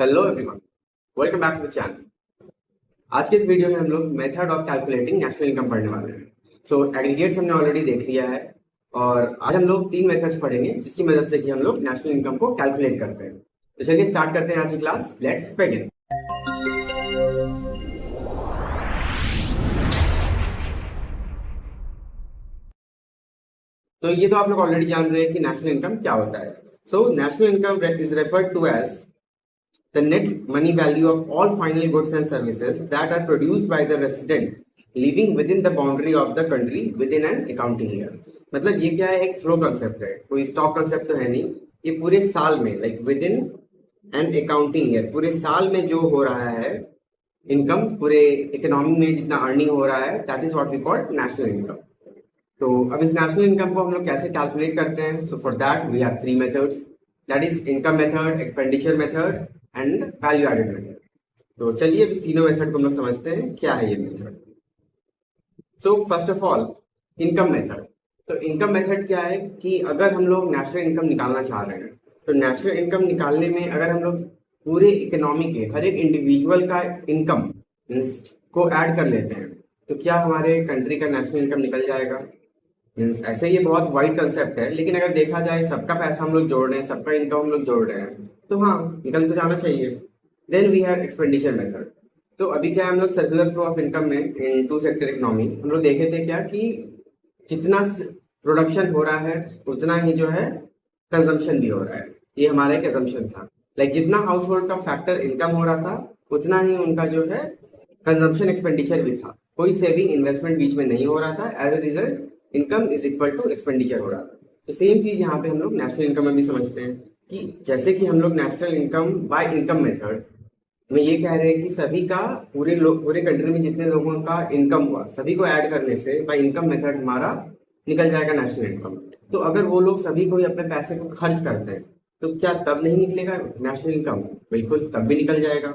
Hello everyone, welcome back to the channel. आज के इस वीडियो में हम लोग method of calculating national income पढ़ने वाले हैं। सो एग्रीगेट्स हमने ऑलरेडी देख लिया है और आज हम लोग 3 मेथड्स पढ़ेंगे जिसकी मदद से कि हम लोग नेशनल इनकम को कैलकुलेट करते हैं। तो चलिए स्टार्ट करते हैं आज की क्लास। Let's begin. तो ये तो आप लोग ऑलरेडी जान रहे हैं कि नेशनल इनकम क्या होता है। So national income is referred to as the net money value of all final goods and services that are produced by the resident living within the boundary of the country within an accounting year। मतलब ये क्या है, एक flow concept है, कोई stock concept तो है नहीं। ये पूरे साल में like with in an accounting year, पूरे साल में जो हो रहा है इनकम, पूरे इकोनॉमी में जितना अर्निंग हो रहा है, that is what we call national income. तो अब इस नेशनल इनकम को हम लोग कैसे कैलकुलेट करते हैं? So for that we have 3 methods, that is income method, expenditure method and value added method. तो चलिए अब इस तीनों मेथड को हम लोग समझते हैं क्या है ये method. So first of all income method. तो इनकम मेथड क्या है कि अगर हम लोग नेशनल इनकम निकालना चाह रहे हैं तो नेशनल इनकम निकालने में अगर हम लोग पूरे इकोनॉमी के हर एक इंडिविजुअल का इनकम को ऐड कर लेते हैं तो क्या हमारे कंट्री का नेशनल इनकम निकल जाएगा? मीन्स ऐसे ये बहुत वाइड कंसेप्ट है, लेकिन अगर देखा जाए सबका पैसा हम लोग जोड़ रहे हैं, सबका इनकम हम लोग जोड़ रहे हैं, तो हाँ निकल तो जाना चाहिए। Then we have expenditure method. तो अभी क्या है, हम लोग सर्कुलर फ्लो ऑफ इनकम में इन टू सेक्टर इकोनॉमी हम लोग देखे थे क्या कि जितना प्रोडक्शन हो रहा है उतना ही जो है कंजम्पशन भी हो रहा है। ये हमारा एक assumption था, लाइक जितना हाउस होल्ड का फैक्टर इनकम हो रहा था उतना ही उनका जो है कंजम्पशन एक्सपेंडिचर भी था। कोई सेविंग इन्वेस्टमेंट बीच में नहीं हो रहा था। As a result income is equal to expenditure हो रहा था। तो सेम चीज यहाँ पे हम लोग नेशनल इनकम में भी समझते हैं कि जैसे कि हम लोग national income by income method में ये कह रहे हैं कि सभी का पूरे कंट्री में जितने लोगों का इनकम हुआ सभी को ऐड करने से बाय इनकम मेथड हमारा निकल जाएगा नेशनल इनकम। तो अगर वो लोग सभी को ही अपने पैसे को खर्च करते हैं तो क्या तब नहीं निकलेगा नेशनल इनकम? बिल्कुल तब भी निकल जाएगा।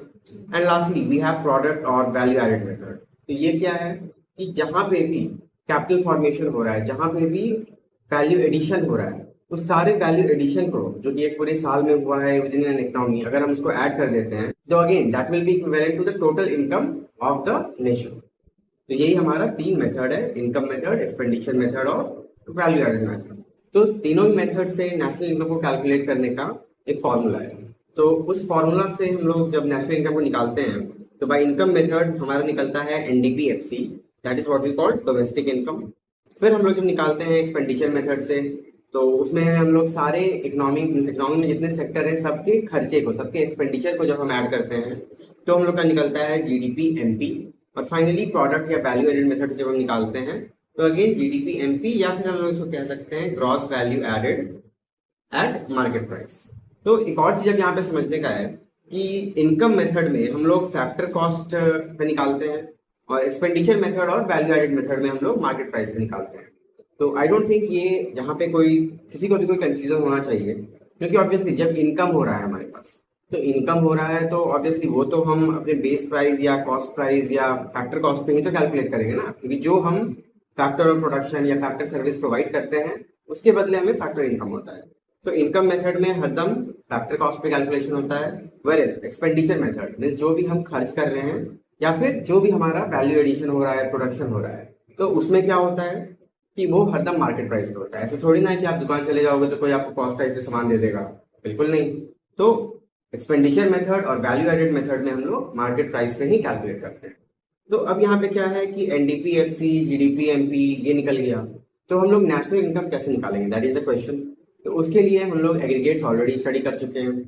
And lastly we have product और वैल्यू एडेड मेथड। तो ये क्या है कि जहां पे भी कैपिटल फॉर्मेशन हो रहा है, जहां पे भी वैल्यू एडिशन हो रहा है, उस सारे वैल्यू एडिशन को जो कि एक पूरे साल में हुआ है विद इन एन इकोनॉमी, अगर हम उसको ऐड कर देते हैं तो again that will be equivalent to the total income of the nation. तो यही हमारा 3 मेथड है, इनकम मेथड, एक्सपेंडिचर मेथड और वैल्यू एडेड मेथड। तो तीनों ही मेथड से नेशनल इनकम को कैलकुलेट करने का एक फॉर्मूला है। तो उस फॉर्मूला से हम लोग जब नेशनल इनकम को निकालते हैं तो बाय इनकम मेथड हमारा निकलता है NDPFC, that is what we call domestic income. फिर हम लोग जब निकालते हैं एक्सपेंडिचर मेथड से तो उसमें हम लोग सारे इकोनॉमी में जितने सेक्टर हैं सबके खर्चे को, सबके एक्सपेंडिचर को जब हम ऐड करते हैं तो हम लोग का निकलता है जीडीपी एमपी। और फाइनली प्रोडक्ट या वैल्यू एडेड मेथड से जब हम निकालते हैं तो अगेन जीडीपी एमपी, या फिर हम लोग इसको कह सकते हैं gross value added at market price. तो एक और चीज अब यहाँ पे समझने का है कि इनकम मेथड में हम लोग फैक्टर कॉस्ट पे निकालते हैं और एक्सपेंडिचर मेथड और वैल्यू एडेड मेथड में हम लोग मार्केट प्राइस पे निकालते हैं। तो आई डोंट थिंक ये यहाँ पे किसी को भी कोई कंफ्यूजन होना चाहिए, क्योंकि ऑब्वियसली जब इनकम हो रहा है हमारे पास, तो इनकम हो रहा है तो ऑब्वियसली वो तो हम अपने बेस प्राइस या कॉस्ट प्राइस या फैक्टर कॉस्ट पे ही तो कैलकुलेट करेंगे ना, क्योंकि जो हम फैक्टर ऑफ प्रोडक्शन या फैक्टर सर्विस प्रोवाइड करते हैं उसके बदले हमें फैक्टर इनकम होता है। तो इनकम मेथड में हरदम फैक्टर कॉस्ट पे कैलकुलेशन होता है, वेयरएज एक्सपेंडिचर मेथड मींस जो भी हम खर्च कर रहे हैं या फिर जो भी हमारा वैल्यू एडिशन हो रहा है, प्रोडक्शन हो रहा है, तो उसमें क्या होता है कि वो हरदम मार्केट प्राइस पे होता है। ऐसे थोड़ी ना है कि आप दुकान चले जाओगे तो कोई आपको कॉस्ट प्राइस पे सामान दे देगा, बिल्कुल नहीं। तो एक्सपेंडिचर मेथड और वैल्यू एडेड मेथड में हम लोग मार्केट प्राइस पे ही कैलकुलेट करते हैं। तो अब यहाँ पे क्या है कि एनडीपीएफसी, जीडीपी एमपी ये निकल गया, तो हम लोग नेशनल इनकम कैसे निकालेंगे, दैट इज द क्वेश्चन। तो उसके लिए हम लोग एग्रीगेट्स ऑलरेडी स्टडी कर चुके हैं।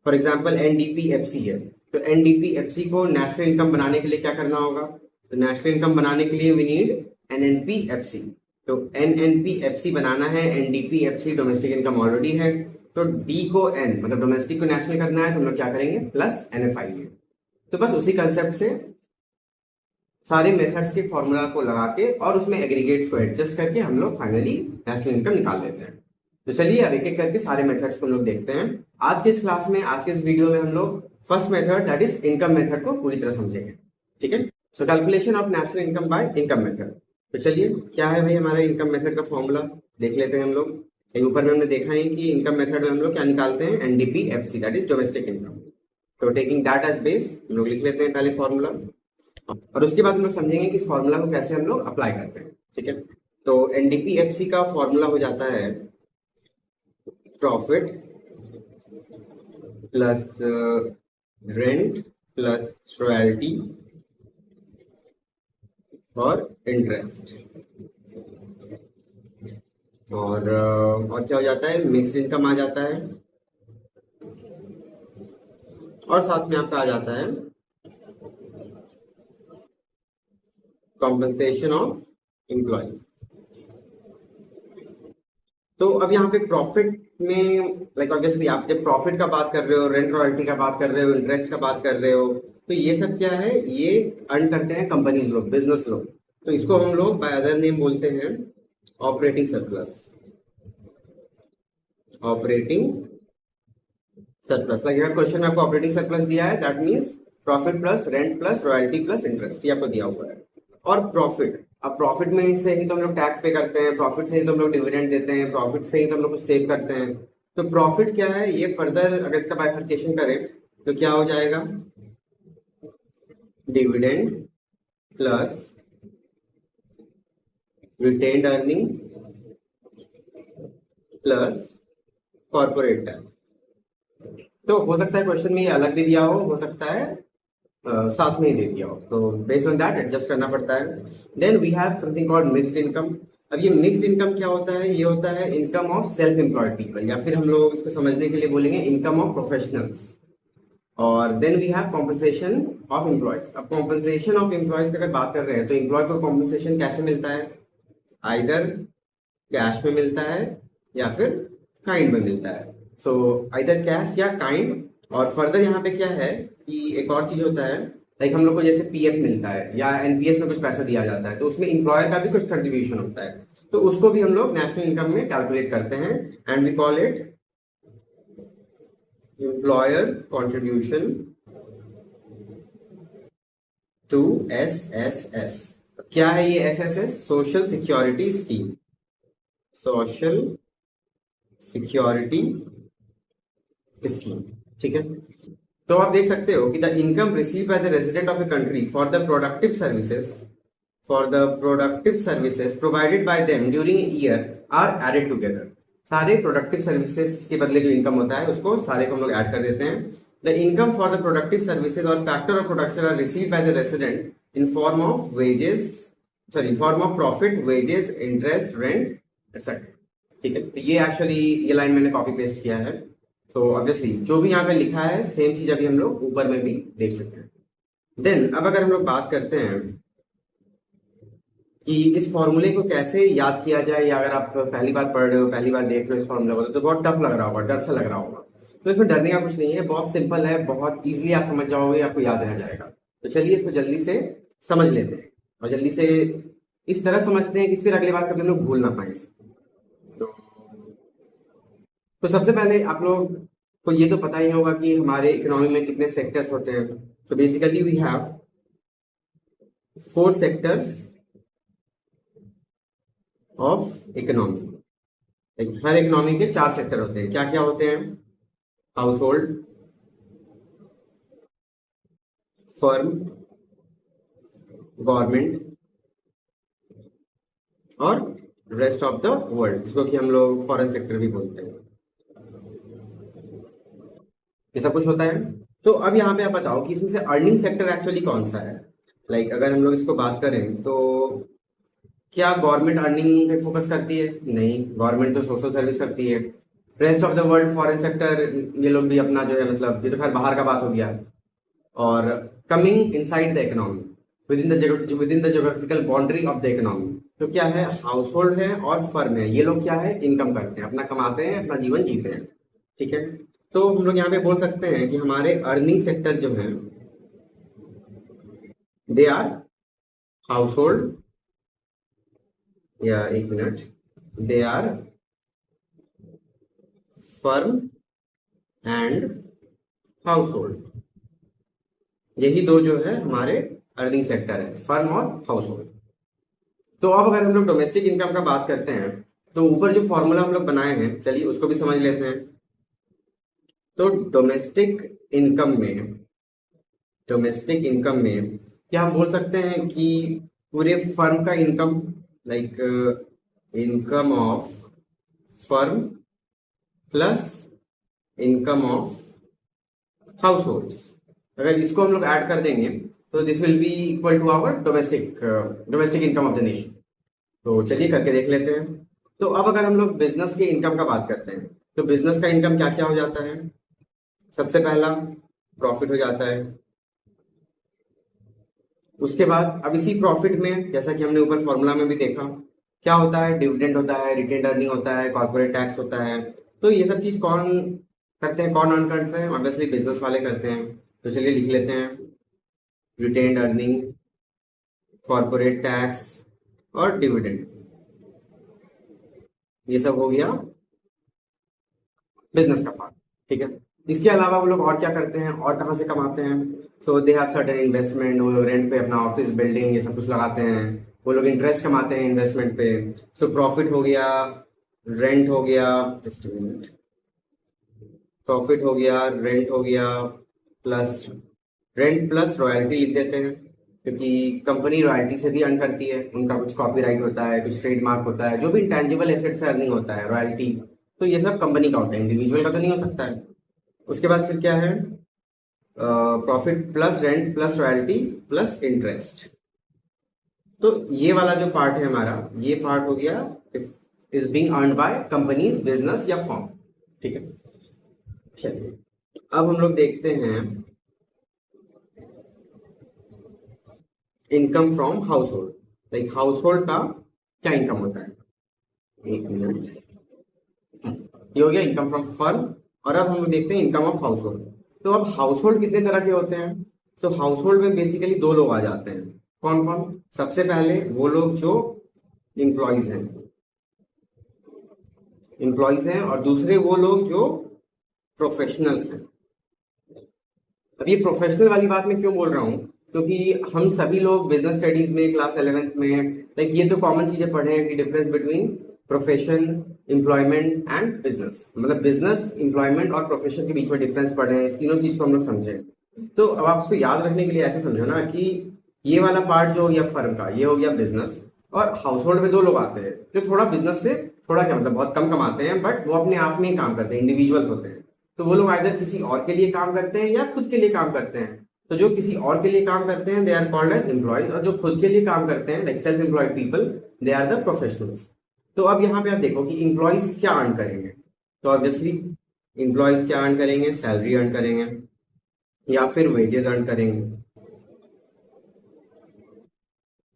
फॉर एग्जाम्पल एनडीपीएफसी है, तो एनडीपीएफसी को नेशनल इनकम बनाने के लिए क्या करना होगा? तो नेशनल इनकम बनाने के लिए वी नीड एनएनपीएफसी। तो एनएनपीएफसी बनाना है, एनडीपीएफसी डोमेस्टिक इनकम ऑलरेडी है, तो डी को एन मतलब डोमेस्टिक को नेशनल करना है तो हम लोग क्या करेंगे प्लस एनएफआई है। तो बस उसी कंसेप्ट से सारे मेथड्स के फॉर्मूला को लगा के और उसमें एग्रीगेट्स को एडजस्ट करके हम लोग फाइनली नेशनल इनकम निकाल लेते हैं। तो चलिए अब एक एक करके सारे मेथड्स को हम लोग देखते हैं। आज के इस क्लास में, आज के इस वीडियो में हम लोग first method that is income method को पूरी तरह समझेंगे, ठीक है। So calculation of national income by income method. तो चलिए क्या है भाई हमारा इनकम मेथड का फॉर्मूला देख लेते हैं हम लोग। ऊपर में हमने देखा है कि इनकम मेथड में हम लोग क्या निकालते हैं, NDPFC that is domestic income. तो टेकिंग दैट एज बेस हम लोग लिख लेते हैं पहले फॉर्मूला, और उसके बाद हम लोग समझेंगे कि इस फॉर्मूला को कैसे हम लोग अप्लाई करते हैं। ठीक है, तो एनडीपीएफसी का फॉर्मूला हो जाता है profit plus rent plus royalty और इंटरेस्ट, और क्या हो जाता है, मिक्स्ड इनकम आ जाता है, और साथ में आपका आ जाता है कॉम्पनसेशन ऑफ एम्प्लॉयज। तो अब यहाँ पे प्रॉफिट में लाइक ऑब्वियसली आप जब प्रॉफिट का बात कर रहे हो, रेंट रॉयल्टी का बात कर रहे हो, इंटरेस्ट का बात कर रहे हो, तो ये सब क्या है, ये अर्न करते हैं कंपनीज लोग, बिजनेस लोग। तो इसको हम लोग बाय अदर नेम बोलते हैं operating surplus. Operating surplus, like अगर क्वेश्चन में आपको ऑपरेटिंग सरप्लस दिया है, that means profit plus rent plus royalty plus interest, ये आपको दिया हुआ है। और प्रॉफिट, अब प्रॉफिट में से ही तो हम लोग टैक्स पे करते हैं, प्रॉफिट से ही तो हम लोग डिविडेंड देते हैं, प्रॉफिट से ही तो हम लोग कुछ सेव करते हैं। तो प्रॉफिट क्या है, ये फर्दर अगर इसका बाइफर्केशन करें तो क्या हो जाएगा, dividend plus retained earning plus corporate tax. तो हो सकता है क्वेश्चन में ये अलग भी दिया हो सकता है साथ में ही दे दिया हो, तो बेस्ड ऑन दैट एडजस्ट करना पड़ता है। Then we have something called mixed income. अब ये मिक्स्ड इनकम क्या होता है, ये होता है income of self employed people, या फिर हम लोग इसको समझने के लिए बोलेंगे इनकम ऑफ प्रोफेशनल्स। और then we have compensation of employees. अब कॉम्पनसेशन ऑफ एम्प्लॉयज की अगर बात कर रहे हैं तो एम्प्लॉय को कॉम्पनसेशन कैसे मिलता है, आइदर कैश में मिलता है या फिर काइंड में मिलता है। सो आइदर कैश या काइंड। और फर्दर यहाँ पे क्या है कि एक और चीज होता है, लाइक हम लोग को जैसे पीएफ मिलता है या एनपीएस में कुछ पैसा दिया जाता है, तो उसमें इंप्लॉयर का भी कुछ कंट्रीब्यूशन होता है, तो उसको भी हम लोग नेशनल इनकम में कैलकुलेट करते हैं, and we call it employer contribution to SSS. क्या है ये SSS, social security scheme, social security scheme. ठीक है, तो आप देख सकते हो कि the income receive by the resident of a country for the productive services provided by them during year are added together. सारे प्रोडक्टिव सर्विसेज के बदले जो इनकम होता है उसको सारे को हम लोग ऐड कर देते हैं। The income for the productive services और factor of production are receive by the resident in form of profit, wages, interest, rent etcetera. ठीक है, तो ये एक्चुअली ये लाइन मैंने कॉपी पेस्ट किया है। तो ऑब्वियसली जो भी यहाँ पे लिखा है सेम चीज अभी हम लोग ऊपर में भी देख चुके हैं। देन अब अगर हम लोग बात करते हैं कि इस फॉर्मूले को कैसे याद किया जाए, या अगर आप पहली बार पढ़ रहे हो, पहली बार देख रहे हो इस फॉर्मूला को, तो बहुत टफ लग रहा होगा, डर सा लग रहा होगा। तो इसमें डरने का कुछ नहीं है, बहुत सिंपल है, बहुत इजीली आप समझ जाओगे, आपको याद रह जाएगा। तो चलिए इसको जल्दी से समझ लेते हैं, और जल्दी से इस तरह समझते हैं कि फिर अगली बार कभी हम लोग भूल ना पाए। तो सबसे पहले आप लोग को ये तो पता ही होगा कि हमारे इकोनॉमी में कितने सेक्टर्स होते हैं। So basically we have 4 sectors of economy. हर इकोनॉमी के 4 सेक्टर होते हैं। क्या क्या होते हैं, हाउस होल्ड, फर्म, गवर्नमेंट और रेस्ट ऑफ द वर्ल्ड, जिसको कि हम लोग फॉरेन सेक्टर भी बोलते हैं। ये सब कुछ होता है। तो अब यहाँ पे आप बताओ कि इसमें से अर्निंग सेक्टर एक्चुअली कौन सा है। लाइक अगर हम लोग इसको बात करें तो क्या गवर्नमेंट अर्निंग पे फोकस करती है, नहीं, गवर्नमेंट तो सोशल सर्विस करती है। Rest of the world, foreign sector, ये लोग भी अपना जो है, मतलब ये तो खैर बाहर का बात हो गया। और coming inside the economy with in the geographical boundary of the economy, तो क्या है, हाउस होल्ड है और फर्म है, ये लोग क्या है, इनकम करते हैं, अपना कमाते हैं, अपना जीवन जीते हैं। ठीक है, तो हम लोग यहाँ पे बोल सकते हैं कि हमारे अर्निंग सेक्टर जो हैं दे आर हाउस होल्ड, या एक minute, they are firm and household. यही दो जो है हमारे अर्निंग सेक्टर है, फर्म और हाउस होल्ड। तो अब अगर हम लोग डोमेस्टिक इनकम का बात करते हैं तो ऊपर जो फॉर्मूला हम लोग बनाए हैं, चलिए उसको भी समझ लेते हैं। तो डोमेस्टिक इनकम में, डोमेस्टिक इनकम में क्या हम बोल सकते हैं कि पूरे फर्म का income, like income of firm plus income of households, अगर इसको हम लोग ऐड कर देंगे तो this will be equal to our domestic income of the nation. तो चलिए करके देख लेते हैं। तो अब अगर हम लोग बिजनेस के इनकम का बात करते हैं तो बिजनेस का इनकम क्या क्या हो जाता है। सबसे पहला प्रॉफिट हो जाता है। उसके बाद अब इसी प्रॉफिट में, जैसा कि हमने ऊपर फॉर्मूला में भी देखा, क्या होता है, डिविडेंड होता है, रिटेन्ड अर्निंग होता है, कॉर्पोरेट टैक्स होता है। तो ये सब चीज कौन करते हैं, कौन अर्न करते हैं, ऑब्वियसली बिजनेस वाले करते हैं। तो चलिए लिख लेते हैं, रिटेन्ड अर्निंग, कॉर्पोरेट टैक्स और डिविडेंड, ये सब हो गया बिजनेस का पार्ट। ठीक है, इसके अलावा वो लोग और क्या करते हैं और कहाँ से कमाते हैं। सो दे हैव सर्टेन इन्वेस्टमेंट, वो लोग रेंट पे अपना ऑफिस बिल्डिंग ये सब कुछ लगाते हैं, वो लोग इंटरेस्ट कमाते हैं इन्वेस्टमेंट पे। सो प्रॉफिट हो गया, रेंट हो गया, जस्ट मिनट, प्रॉफिट हो गया, रेंट हो गया, प्लस रेंट प्लस रॉयल्टी लिख देते हैं, क्योंकि कंपनी रॉयल्टी से भी अर्न करती है, उनका कुछ कॉपीराइट होता है, कुछ ट्रेडमार्क होता है, जो भी इंटेंजिबल एसेट से अर्निंग होता है रॉयल्टी, तो ये सब कंपनी का होता है, इंडिविजुअल का तो नहीं हो सकता है। उसके बाद फिर क्या है, profit plus rent plus royalty plus interest. तो ये वाला जो पार्ट है हमारा, ये पार्ट हो गया is being earned by companies, business या फर्म। ठीक है, चलिए अब हम लोग देखते हैं income from house hold. Like house hold का क्या इनकम होता है, एक मिनट, ये हो गया इनकम फ्रॉम फर्म। और अब हम लोग देखते हैं इनकम ऑफ हाउस होल्ड। तो अब हाउस होल्ड कितने तरह के होते हैं। तो हाउस होल्ड में बेसिकली दो लोग आ जाते हैं। कौन कौन, सबसे पहले वो लोग जो इंप्लॉइज हैं, और दूसरे वो लोग जो प्रोफेशनल्स हैं। अब ये प्रोफेशनल वाली बात मैं क्यों बोल रहा हूँ, क्योंकि हम सभी लोग बिजनेस स्टडीज में क्लास 11th में, लाइक ये तो कॉमन चीजें पढ़े हैं कि difference between profession, employment and business, मतलब बिजनेस, एम्प्लॉयमेंट और प्रोफेशन के बीच में डिफरेंस पढ़े हैं, इस तीनों चीज को हम लोग समझे। तो अब आप उसको याद रखने के लिए ऐसे समझो ना कि ये वाला पार्ट जो हो गया फर्म का, ये हो गया बिजनेस, और हाउस होल्ड में दो लोग आते हैं जो थोड़ा बिजनेस से, थोड़ा क्या मतलब बहुत कम कमाते हैं, बट वो अपने आप में ही काम करते हैं, इंडिविजुअल्स होते हैं। तो वो लोग आइदर किसी और के लिए काम करते हैं या खुद के लिए काम करते हैं। तो जो किसी और के लिए काम करते हैं they are called as employees, और जो खुद के लिए काम करते हैं like self employed people, they are the professionals. तो अब यहाँ पे आप देखो कि एम्प्लॉयज क्या अर्न करेंगे। तो ऑब्वियसली एम्प्लॉयज क्या अर्न करेंगे, सैलरी अर्न करेंगे या फिर वेजेस अर्न करेंगे।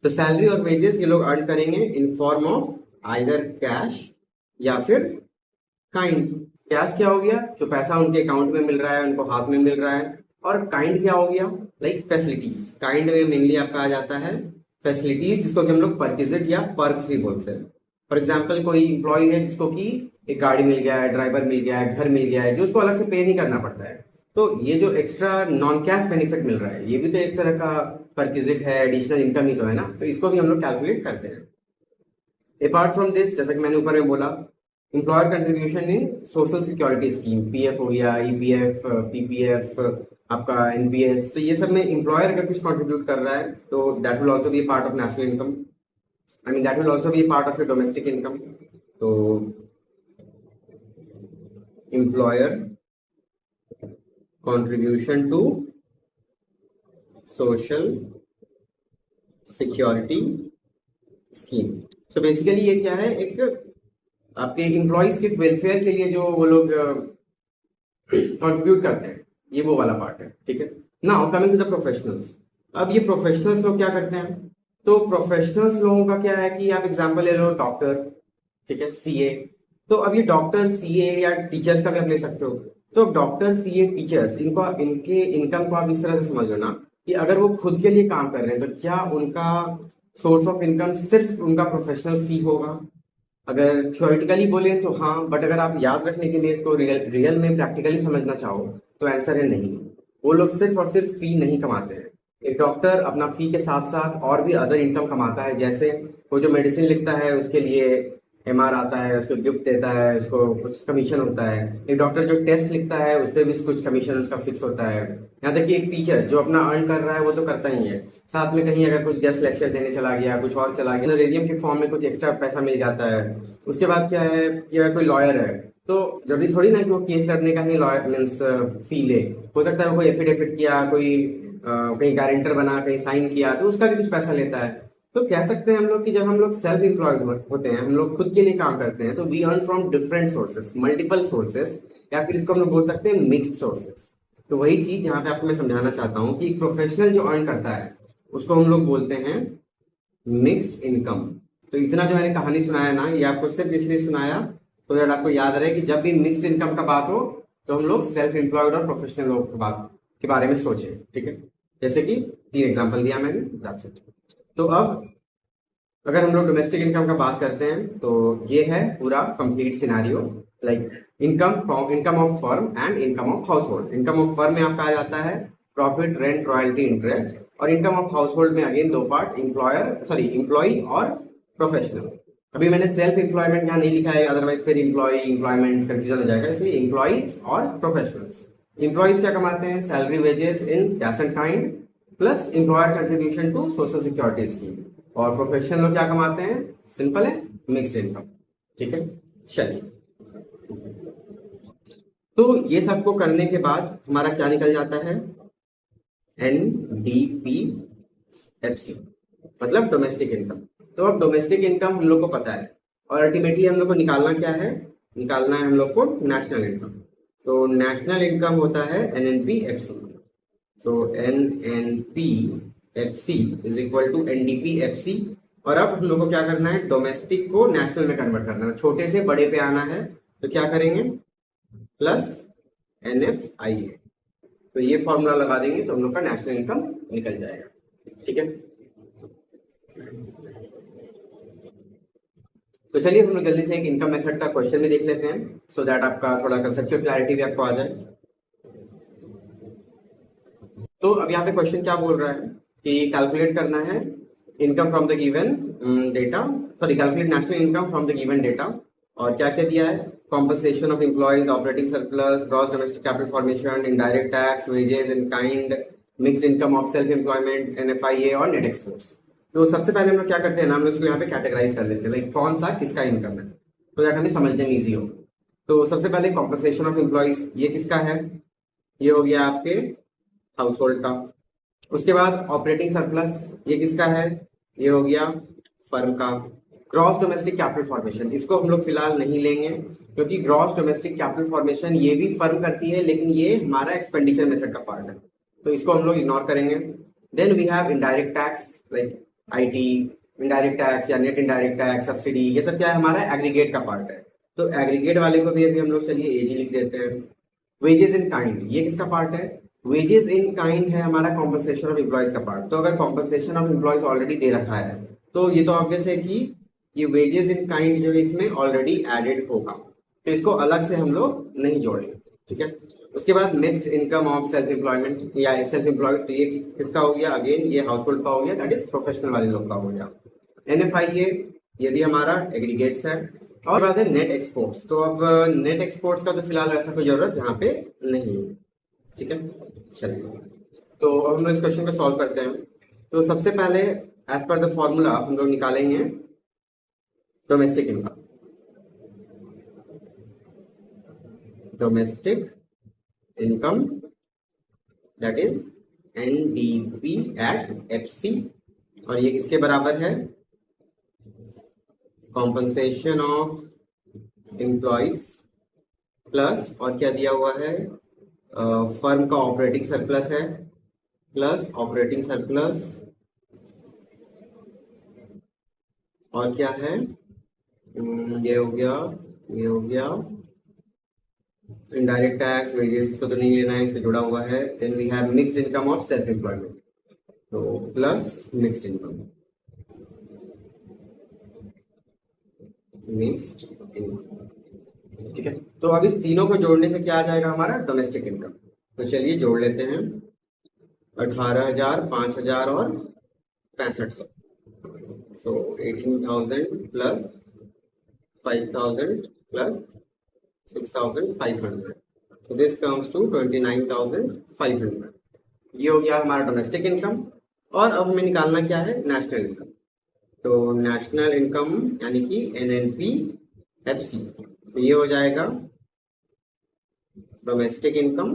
तो सैलरी और वेजेस ये लोग अर्न करेंगे इन फॉर्म ऑफ आइदर कैश या फिर काइंड। कैश क्या हो गया, जो पैसा उनके अकाउंट में मिल रहा है, उनको हाथ में मिल रहा है। और काइंड क्या हो गया, लाइक फैसिलिटीज। काइंड में मेनली आपका आ जाता है फैसिलिटीज, जिसको कि हम लोग परकिजिट या पर्क्स भी बोलते हैं। फॉर एग्जाम्पल कोई इंप्लॉय है जिसको कि एक गाड़ी मिल गया है, ड्राइवर मिल गया है, घर मिल गया है, जो उसको अलग से पे नहीं करना पड़ता है। तो ये जो एक्स्ट्रा नॉन कैश बेनिफिट मिल रहा है, ये भी तो एक तरह का परकिजिट है, एडिशनल इनकम ही तो है ना। तो इसको भी हम लोग कैलकुलेट करते हैं। अपार्ट फ्रॉम दिस, जैसा कि मैंने ऊपर में बोला, employer contribution in social security scheme, PF हो गया, ईपीएफ, पीपीएफ, आपका एनपीएस, तो ये सब में एम्प्लॉयर अगर कुछ कंट्रीब्यूट कर रहा है तो that will also be part of national income, I mean that will also be part of your domestic income. तो employer contribution to social security scheme. So basically ये क्या है, एक आपके एम्प्लॉयज के वेलफेयर के लिए जो वो लोग कंट्रीब्यूट करते हैं, ये वो वाला पार्ट है। ठीक है, now coming to the professionals. अब ये प्रोफेशनल्स लोग क्या करते हैं। तो प्रोफेशनल्स लोगों का क्या है कि आप एग्जांपल ले लो, डॉक्टर, ठीक है, सीए। तो अब ये डॉक्टर, सीए या टीचर्स का भी आप ले सकते हो। तो डॉक्टर, सीए, टीचर्स, इनको, इनके इनकम को आप इस तरह से समझ लो ना कि अगर वो खुद के लिए काम कर रहे हैं तो क्या उनका सोर्स ऑफ इनकम सिर्फ उनका प्रोफेशनल फी होगा। अगर थ्योरेटिकली बोले तो हाँ, बट अगर आप याद रखने के लिए इसको रियल में प्रैक्टिकली समझना चाहो तो आंसर है नहीं। वो लोग सिर्फ और सिर्फ फी नहीं कमाते हैं। एक डॉक्टर अपना फी के साथ साथ और भी अदर इनकम कमाता है, जैसे वो जो मेडिसिन लिखता है उसके लिए MR आता है, उसको गिफ्ट देता है, उसको कुछ कमीशन होता है। एक डॉक्टर जो टेस्ट लिखता है उस पर भी कुछ कमीशन उसका फिक्स होता है। यहाँ तक कि एक टीचर जो अपना अर्न कर रहा है वो तो करता ही है, साथ में कहीं अगर कुछ गेस्ट लेक्चर देने चला गया, कुछ और चला गया, रेडियम के फॉर्म में कुछ एक्स्ट्रा पैसा मिल जाता है। उसके बाद क्या है कि अगर कोई लॉयर है तो जरूरी थोड़ी ना कि वो केस लड़ने का ही लॉयर मीन्स फी ले। हो सकता है वो कोई एफिडेविट किया, कोई कहीं गारंटर बना, कहीं साइन किया, तो उसका भी कुछ पैसा लेता है। तो कह सकते हैं हम लोग कि जब हम लोग सेल्फ एम्प्लॉयड होते हैं, हम लोग खुद के लिए काम करते हैं, तो we earn from different sources, multiple sources, या फिर इसको हम लोग बोल सकते हैं मिक्स्ड सोर्सेस। तो वही चीज यहाँ पे आपको मैं समझाना चाहता हूँ कि प्रोफेशनल जो अर्न करता है उसको हम लोग बोलते हैं मिक्स्ड इनकम। तो इतना जो मैंने कहानी सुनाया ना, ये आपको सिर्फ इसलिए सुनाया तो दैट आपको याद रहे कि जब भी मिक्स्ड इनकम का बात हो तो हम लोग सेल्फ एम्प्लॉयड और प्रोफेशनल लोग की बात के बारे में सोचें, ठीक है। जैसे कि 3 एग्जांपल दिया मैंने, दैट्स इट। तो अब अगर हम लोग डोमेस्टिक इनकम का बात करते हैं तो ये है पूरा complete scenario, like income of firm and income of house hold. Income of firm में आपका आ जाता है प्रॉफिट, रेंट, रॉयल्टी, इंटरेस्ट, और इनकम ऑफ हाउस होल्ड में अगेन 2 पार्ट, एम्प्लॉय और प्रोफेशनल। अभी मैंने सेल्फ एम्प्लॉयमेंट यहाँ नहीं लिखा है, अदरवाइज फिर एम्प्लॉयमेंट कंफ्यूजन हो जाएगा, इसलिए एम्प्लॉइज और प्रोफेशनल्स। एम्प्लॉइज क्या कमाते हैं? Salary, wages in cash and kind plus employer contribution to social security scheme. और प्रोफेशनल लोग क्या कमाते हैं? सिंपल है, मिक्स्ड इनकम, ठीक है। चलिए, तो ये सबको करने के बाद हमारा क्या निकल जाता है? NDPFC, मतलब डोमेस्टिक इनकम। तो अब डोमेस्टिक इनकम हम लोग को पता है, और अल्टीमेटली हम लोग को निकालना क्या है? निकालना है हम लोग को नेशनल इनकम। तो नेशनल इनकम होता है NNPFC। So NNPFC is equal to NDPFC। और अब हम लोग को क्या करना है? डोमेस्टिक को नेशनल में कन्वर्ट करना है, छोटे से बड़े पे आना है। तो क्या करेंगे? Plus NFIA। तो ये फॉर्मूला लगा देंगे तो हम लोग का नेशनल इनकम निकल जाएगा, ठीक है। तो चलिए हम लोग जल्दी से एक इनकम मेथड का क्वेश्चन भी देख लेते हैं, सो दैट आपका थोड़ा कंसेप्चुअल क्लैरिटी भी आपको आ जाए। तो अब यहाँ पे क्वेश्चन क्या बोल रहा है कि कैलकुलेट करना है income from the given data, calculate national income from the given data. और क्या क्या दिया है? Compensation of employees, operating surplus, gross domestic capital formation, indirect tax, wages in kind, mixed income of self employment, NFIA और net exports. तो सबसे पहले हम लोग क्या करते हैं ना, हम लोग इसको यहाँ पे कैटेगराइज कर लेते हैं, लाइक कौन सा किसका इनकम है, तो दैट हमें समझने में ईजी हो। तो सबसे पहले कॉम्पनसेशन ऑफ एम्प्लॉइज, ये किसका है? ये हो गया आपके हाउस होल्ड का। उसके बाद ऑपरेटिंग सरप्लस, ये किसका है? ये हो गया फर्म का। ग्रॉस डोमेस्टिक कैपिटल फॉर्मेशन, इसको हम लोग फिलहाल नहीं लेंगे क्योंकि ग्रॉस डोमेस्टिक कैपिटल फॉर्मेशन ये भी फर्म करती है, लेकिन ये हमारा एक्सपेंडिचर मेथड का पार्ट है, तो इसको हम लोग इग्नोर करेंगे। Then we have indirect tax, like IT indirect tax या नेट इनडायरेक्ट टैक्स, सब्सिडी, ये सब क्या है? हमारा एग्रीगेट का पार्ट है। तो एग्रीगेट वाले को भी अभी हम लोग चलिए AG लिख देते हैं। वेजेस इन काइंड, ये किसका पार्ट है? वेजेस इन काइंड है हमारा कॉम्पनसेशन ऑफ एम्प्लॉइज का पार्ट। तो अगर कॉम्पनसेशन ऑफ एम्प्लॉइज ऑलरेडी दे रखा है तो ये तो ऑब्वियस है कि ये वेजेस इन काइंड जो है इसमें ऑलरेडी एडेड होगा, तो इसको अलग से हम लोग नहीं जोड़ेंगे, ठीक है। उसके बाद mixed income of self employment या सेल्फ एम्प्लॉयड, तो ये किसका हो गया? अगेन ये हाउस होल्ड का हो गया, दैट इज प्रोफेशनल वाले लोग का हो गया। NFIA, ये भी हमारा एग्रीगेट्स है। और बात है नेट एक्सपोर्ट्स, तो अब नेट एक्सपोर्ट्स का तो फिलहाल ऐसा कोई जरूरत यहाँ पे नहीं है, ठीक है। चलिए, तो अब हम लोग इस क्वेश्चन को सॉल्व करते हैं। तो सबसे पहले एज पर द फॉर्मूला हम लोग निकालेंगे domestic income. Domestic income that is NDPFC, और ये किसके बराबर है? कॉम्पनसेशन ऑफ एम्प्लॉइज प्लस, और क्या दिया हुआ है? फर्म का ऑपरेटिंग सरप्लस है, प्लस ऑपरेटिंग सरप्लस, और क्या है? ये हो गया, ये हो गया इनडायरेक्ट टैक्स, वेजेस, इसको तो नहीं लेना है, इसमें जुड़ा हुआ है। Then we have mixed income of self employment, तो plus mixed income, mixed income, ठीक है। तो अब इस तीनों को जोड़ने से क्या आ जाएगा? हमारा डोमेस्टिक इनकम। तो चलिए जोड़ लेते हैं, 18,000, 5,000 और 6500। सो 18,000 plus 5,000 plus 6,500. So this comes to 29,500. ये हो गया हमारा डोमेस्टिक इनकम। और अब हमें निकालना क्या है, नेशनल इनकम। तो नेशनल इनकम यानी कि NNP/FC, तो ये हो जाएगा डोमेस्टिक इनकम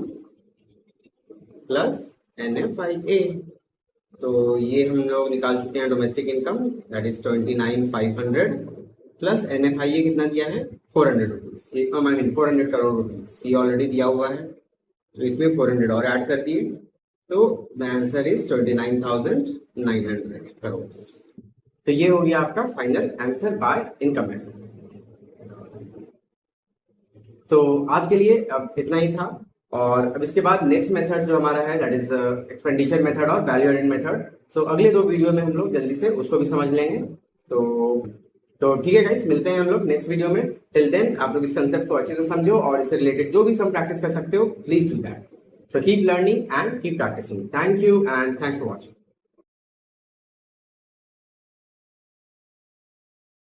प्लस NFIA। तो ये हम लोग निकाल चुके हैं domestic income, that is 29,500 plus NFIA कितना दिया है, 400 rupees, I mean 400 crore rupees, ये ऑलरेडी दिया हुआ है, तो इसमें 400 और ऐड कर दिए, तो द आंसर इज 29,900 करोड़। तो ये हो गया आपका final answer by income method. तो आज के लिए अब इतना ही था, और अब इसके बाद नेक्स्ट मेथड जो हमारा है दैट इज एक्सपेंडिचर मेथड और वैल्यू एडेड मेथड। सो अगले 2 वीडियो में हम लोग जल्दी से उसको भी समझ लेंगे। तो ठीक है गाइस, मिलते हैं हम लोग नेक्स्ट वीडियो में। टिल देन आप लोग इस कंसेप्ट को अच्छे से समझो और इससे रिलेटेड जो भी सम प्रैक्टिस कर सकते हो, please do that. So keep learning and keep practicing. Thank you and thanks for watching.